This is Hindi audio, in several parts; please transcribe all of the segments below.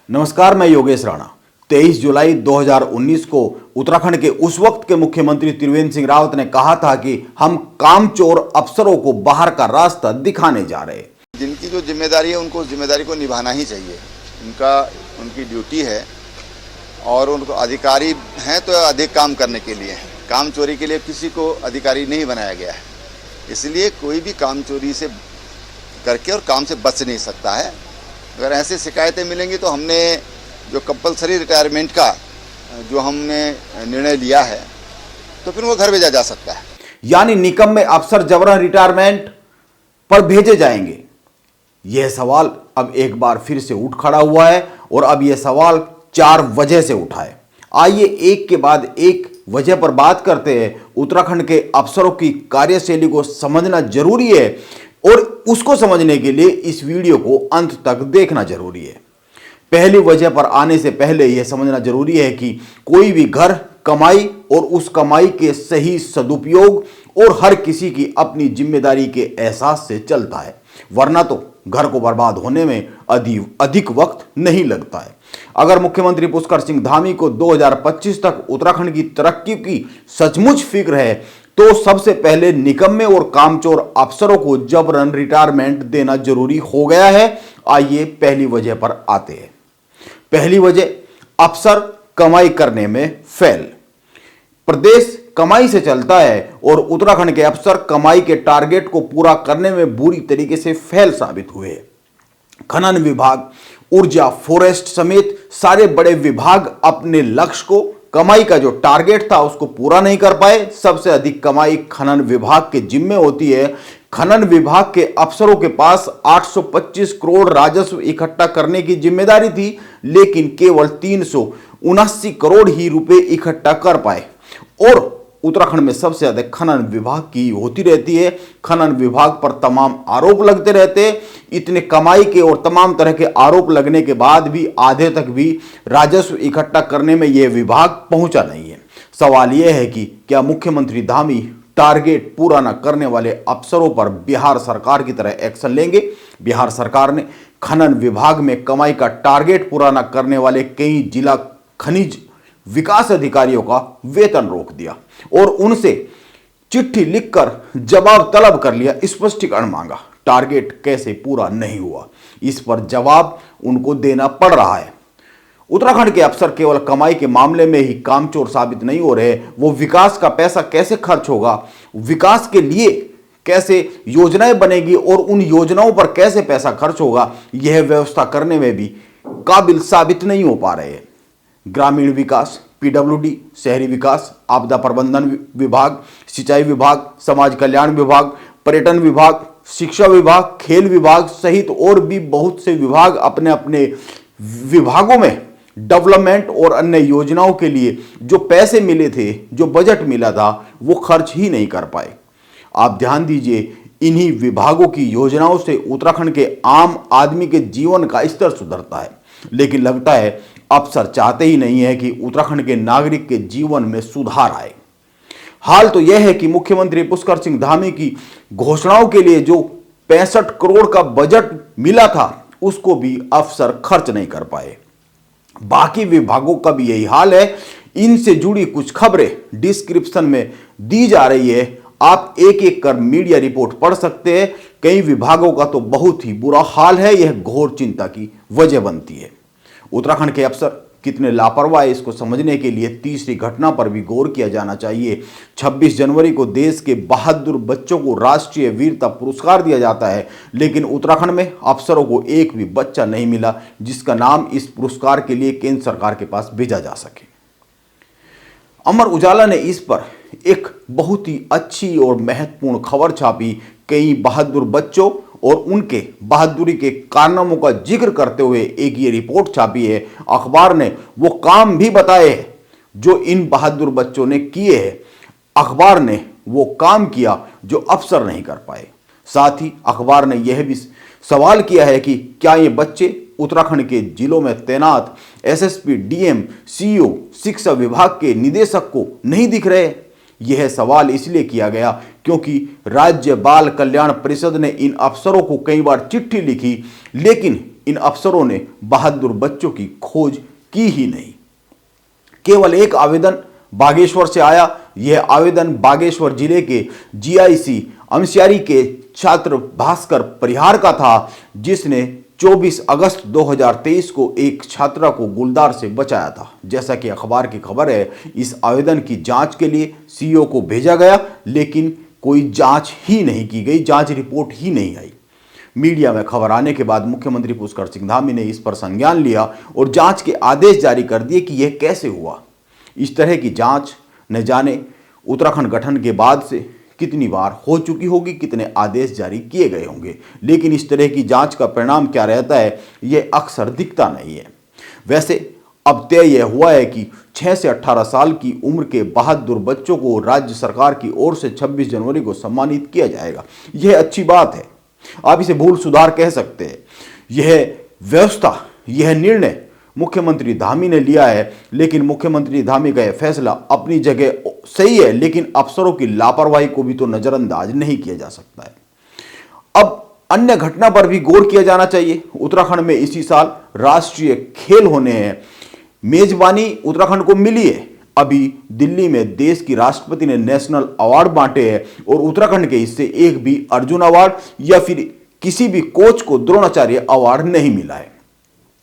नमस्कार, मैं योगेश राणा। 23 जुलाई 2019 को उत्तराखंड के उस वक्त के मुख्यमंत्री त्रिवेंद्र सिंह रावत ने कहा था कि हम कामचोर अफसरों को बाहर का रास्ता दिखाने जा रहे हैं। जिनकी जो जिम्मेदारी है उनको उस जिम्मेदारी को निभाना ही चाहिए। उनकी ड्यूटी है और उनको अधिकारी हैं तो अधिक काम करने के लिए, काम चोरी के लिए किसी को अधिकारी नहीं बनाया गया है। इसलिए कोई भी काम चोरी से करके और काम से बच नहीं सकता है। अगर ऐसे शिकायतें मिलेंगी तो हमने जो कंपलसरी रिटायरमेंट का जो हमने निर्णय लिया है तो फिर वो घर भेजा जा सकता है। यानी निकम्मे अफसर जबरन रिटायरमेंट पर भेजे जाएंगे। यह सवाल अब एक बार फिर से उठ खड़ा हुआ है और अब यह सवाल 4 वजह से उठा है। आइए एक के बाद एक वजह पर बात करते हैं। उत्तराखंड के अफसरों की कार्यशैली को समझना जरूरी है और उसको समझने के लिए इस वीडियो को अंत तक देखना जरूरी है। पहली वजह पर आने से पहले यह समझना जरूरी है कि कोई भी घर कमाई और उस कमाई के सही सदुपयोग और हर किसी की अपनी जिम्मेदारी के एहसास से चलता है, वरना तो घर को बर्बाद होने में अधिक वक्त नहीं लगता है। अगर मुख्यमंत्री पुष्कर सिंह धामी को 2025 तक उत्तराखंड की तरक्की की सचमुच फिक्र है तो सबसे पहले निकम्मे और कामचोर अफसरों को जबरन रिटायरमेंट देना जरूरी हो गया है। आइए पहली वजह पर आते हैं। पहली वजह, अफसर कमाई करने में फेल। प्रदेश कमाई से चलता है और उत्तराखंड के अफसर कमाई के टारगेट को पूरा करने में बुरी तरीके से फेल साबित हुए। खनन विभाग, ऊर्जा, फॉरेस्ट समेत सारे बड़े विभाग अपने लक्ष्य को, कमाई का जो टारगेट था उसको पूरा नहीं कर पाए। सबसे अधिक कमाई खनन विभाग के जिम्मे होती है। खनन विभाग के अफसरों के पास 825 करोड़ राजस्व इकट्ठा करने की जिम्मेदारी थी, लेकिन केवल 379 करोड़ ही रुपए इकट्ठा कर पाए। और उत्तराखंड में सबसे अधिक खनन विभाग की होती रहती है। खनन विभाग पर तमाम आरोप लगते रहते हैं। इतने कमाई के और तमाम तरह के आरोप लगने के बाद भी आधे तक भी राजस्व इकट्ठा करने में यह विभाग पहुंचा नहीं है। सवाल यह है कि क्या मुख्यमंत्री धामी टारगेट पूरा न करने वाले अफसरों पर बिहार सरकार की तरह एक्शन लेंगे? बिहार सरकार ने खनन विभाग में कमाई का टारगेट पूरा न करने वाले कई जिला खनिज विकास अधिकारियों का वेतन रोक दिया और उनसे चिट्ठी लिखकर जवाब तलब कर लिया, स्पष्टीकरण मांगा। टारगेट कैसे पूरा नहीं हुआ, इस पर जवाब उनको देना पड़ रहा है। उत्तराखंड के अफसर केवल कमाई के मामले में ही कामचोर साबित नहीं हो रहे, वो विकास का पैसा कैसे खर्च होगा, विकास के लिए कैसे योजनाएं बनेगी और उन योजनाओं पर कैसे पैसा खर्च होगा, यह व्यवस्था करने में भी काबिल साबित नहीं हो पा रहे हैं। ग्रामीण विकास, पीडब्ल्यूडी, शहरी विकास, आपदा प्रबंधन विभाग, सिंचाई विभाग, समाज कल्याण विभाग, पर्यटन विभाग, शिक्षा विभाग, खेल विभाग सहित और भी बहुत से विभाग अपने अपने विभागों में डेवलपमेंट और अन्य योजनाओं के लिए जो पैसे मिले थे, जो बजट मिला था, वो खर्च ही नहीं कर पाए। आप ध्यान दीजिए, इन्हीं विभागों की योजनाओं से उत्तराखंड के आम आदमी के जीवन का स्तर सुधरता है, लेकिन लगता है अफसर चाहते ही नहीं है कि उत्तराखंड के नागरिक के जीवन में सुधार आए। हाल तो यह है कि मुख्यमंत्री पुष्कर सिंह धामी की घोषणाओं के लिए जो 65 करोड़ का बजट मिला था उसको भी अफसर खर्च नहीं कर पाए। बाकी विभागों का भी यही हाल है। इनसे जुड़ी कुछ खबरें डिस्क्रिप्शन में दी जा रही है, आप एक एक कर मीडिया रिपोर्ट पढ़ सकते हैं। कई विभागों का तो बहुत ही बुरा हाल है, यह घोर चिंता की वजह बनती है। उत्तराखंड के अफसर कितने लापरवाह है, इसको समझने के लिए तीसरी घटना पर भी गौर किया जाना चाहिए। 26 जनवरी को देश के बहादुर बच्चों को राष्ट्रीय वीरता पुरस्कार दिया जाता है, लेकिन उत्तराखंड में अफसरों को एक भी बच्चा नहीं मिला जिसका नाम इस पुरस्कार के लिए केंद्र सरकार के पास भेजा जा सके। अमर उजाला ने इस पर एक बहुत ही अच्छी और महत्वपूर्ण खबर छापी। कई बहादुर बच्चों और उनके बहादुरी के कारनामों का जिक्र करते हुए एक ये रिपोर्ट छापी है। अखबार ने वो काम भी बताए हैं जो इन बहादुर बच्चों ने किए हैं। अखबार ने वो काम किया जो अफसर नहीं कर पाए। साथ ही अखबार ने यह भी सवाल किया है कि क्या ये बच्चे उत्तराखंड के जिलों में तैनात एसएसपी, डीएम, सीईओ, शिक्षा विभाग के निदेशक को नहीं दिख रहे? यह सवाल इसलिए किया गया क्योंकि राज्य बाल कल्याण परिषद ने इन अफसरों को कई बार चिट्ठी लिखी, लेकिन इन अफसरों ने बहादुर बच्चों की खोज की ही नहीं। केवल एक आवेदन बागेश्वर से आया। यह आवेदन बागेश्वर जिले के जीआईसी अमस्यारी के छात्र भास्कर परिहार का था, जिसने 24 अगस्त 2023 को एक छात्रा को गुलदार से बचाया था। जैसा कि अखबार की खबर है, इस आवेदन की जांच के लिए सीईओ को भेजा गया, लेकिन कोई जांच ही नहीं की गई, जांच रिपोर्ट ही नहीं आई। मीडिया में खबर आने के बाद मुख्यमंत्री पुष्कर सिंह धामी ने इस पर संज्ञान लिया और जांच के आदेश जारी कर दिए कि यह कैसे हुआ। इस तरह की जांच न जाने उत्तराखंड गठन के बाद से कितनी बार हो चुकी होगी, कितने आदेश जारी किए गए होंगे, लेकिन इस तरह की जांच का परिणाम क्या रहता है, यह अक्सर दिखता नहीं है। वैसे अब तय यह हुआ है कि 6 से 18 साल की उम्र के बहादुर बच्चों को राज्य सरकार की ओर से 26 जनवरी को सम्मानित किया जाएगा। यह अच्छी बात है, आप इसे भूल सुधार कह सकते हैं। यह व्यवस्था, यह निर्णय मुख्यमंत्री धामी ने लिया है, लेकिन मुख्यमंत्री धामी का यह फैसला अपनी जगह सही है, लेकिन अफसरों की लापरवाही को भी तो नजरअंदाज नहीं किया जा सकता है। अब अन्य घटना पर भी गौर किया जाना चाहिए। उत्तराखंड में इसी साल राष्ट्रीय खेल होने हैं। मेजबानी उत्तराखंड को मिली है। अभी दिल्ली में देश की राष्ट्रपति ने नेशनल अवार्ड बांटे हैं और उत्तराखंड के हिस्से एक भी अर्जुन अवार्ड या फिर किसी भी कोच को द्रोणाचार्य अवार्ड नहीं मिला है।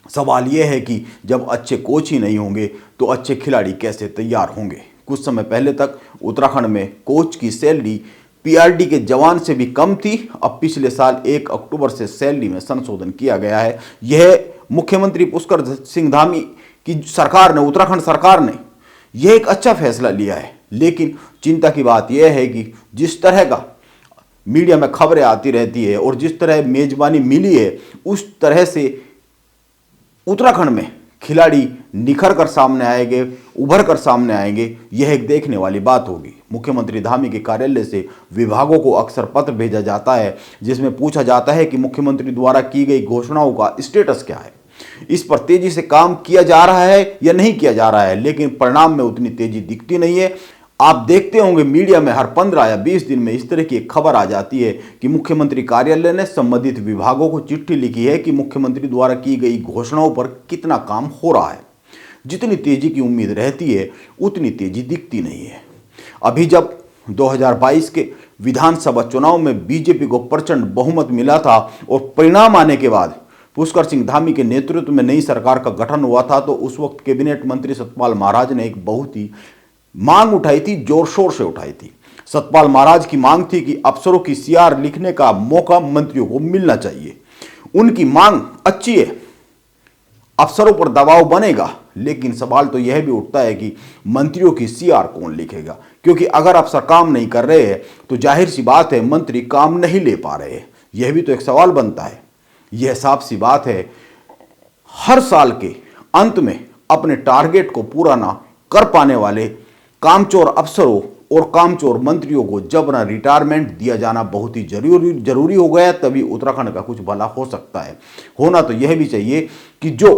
सवाल यह है कि जब अच्छे कोच ही नहीं होंगे तो अच्छे खिलाड़ी कैसे तैयार होंगे। कुछ समय पहले तक उत्तराखंड में कोच की सैलरी पीआरडी के जवान से भी कम थी। अब पिछले साल 1 अक्टूबर से सैलरी में संशोधन किया गया है। यह मुख्यमंत्री पुष्कर सिंह धामी की सरकार ने, उत्तराखंड सरकार ने यह एक अच्छा फैसला लिया है। लेकिन चिंता की बात यह है कि जिस तरह का मीडिया में खबरें आती रहती है और जिस तरह मेजबानी मिली है, उस तरह से उत्तराखंड में खिलाड़ी निखर कर सामने आएंगे, उभर कर सामने आएंगे, यह एक देखने वाली बात होगी। मुख्यमंत्री धामी के कार्यालय से विभागों को अक्सर पत्र भेजा जाता है, जिसमें पूछा जाता है कि मुख्यमंत्री द्वारा की गई घोषणाओं का स्टेटस क्या है, इस पर तेजी से काम किया जा रहा है या नहीं किया जा रहा है, लेकिन परिणाम में उतनी तेजी दिखती नहीं है। आप देखते होंगे मीडिया में हर 15 या 20 दिन में इस तरह की एक खबर आ जाती है कि मुख्यमंत्री कार्यालय ने संबंधित विभागों को चिट्ठी लिखी है कि मुख्यमंत्री द्वारा की गई घोषणाओं पर कितना काम हो रहा है। जितनी तेजी की उम्मीद रहती है उतनी तेजी दिखती नहीं है। अभी जब 2022 के विधानसभा चुनाव में बीजेपी को प्रचंड बहुमत मिला था और परिणाम आने के बाद पुष्कर सिंह धामी के नेतृत्व में नई सरकार का गठन हुआ था, तो उस वक्त कैबिनेट मंत्री सतपाल महाराज ने एक बहुत ही मांग उठाई थी, जोर शोर से उठाई थी। सतपाल महाराज की मांग थी कि अफसरों की सीआर लिखने का मौका मंत्रियों को मिलना चाहिए। उनकी मांग अच्छी है, अफसरों पर दबाव बनेगा, लेकिन सवाल तो यह भी उठता है कि मंत्रियों की सीआर कौन लिखेगा, क्योंकि अगर अफसर काम नहीं कर रहे हैं तो जाहिर सी बात है मंत्री काम नहीं ले पा रहे हैं। यह भी तो एक सवाल बनता है। यह साफ सी बात है, हर साल के अंत में अपने टारगेट को पूरा ना कर पाने वाले कामचोर अफसरों और कामचोर मंत्रियों को जबरन रिटायरमेंट दिया जाना बहुत ही जरूरी हो गया है। तभी उत्तराखंड का कुछ भला हो सकता है। होना तो यह भी चाहिए कि जो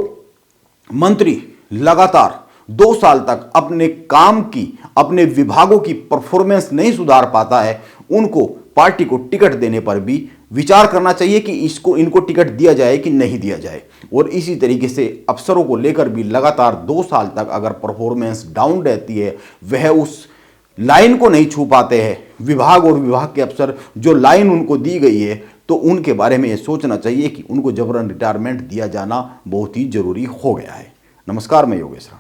मंत्री लगातार 2 साल तक अपने काम की, अपने विभागों की परफॉर्मेंस नहीं सुधार पाता है, उनको पार्टी को टिकट देने पर भी विचार करना चाहिए कि इनको टिकट दिया जाए कि नहीं दिया जाए। और इसी तरीके से अफसरों को लेकर भी लगातार 2 साल तक अगर परफॉर्मेंस डाउन रहती है, वह उस लाइन को नहीं छू पाते हैं, विभाग और विभाग के अफसर जो लाइन उनको दी गई है, तो उनके बारे में ये सोचना चाहिए कि उनको जबरन रिटायरमेंट दिया जाना बहुत ही जरूरी हो गया है। नमस्कार, मैं योगेश राणा।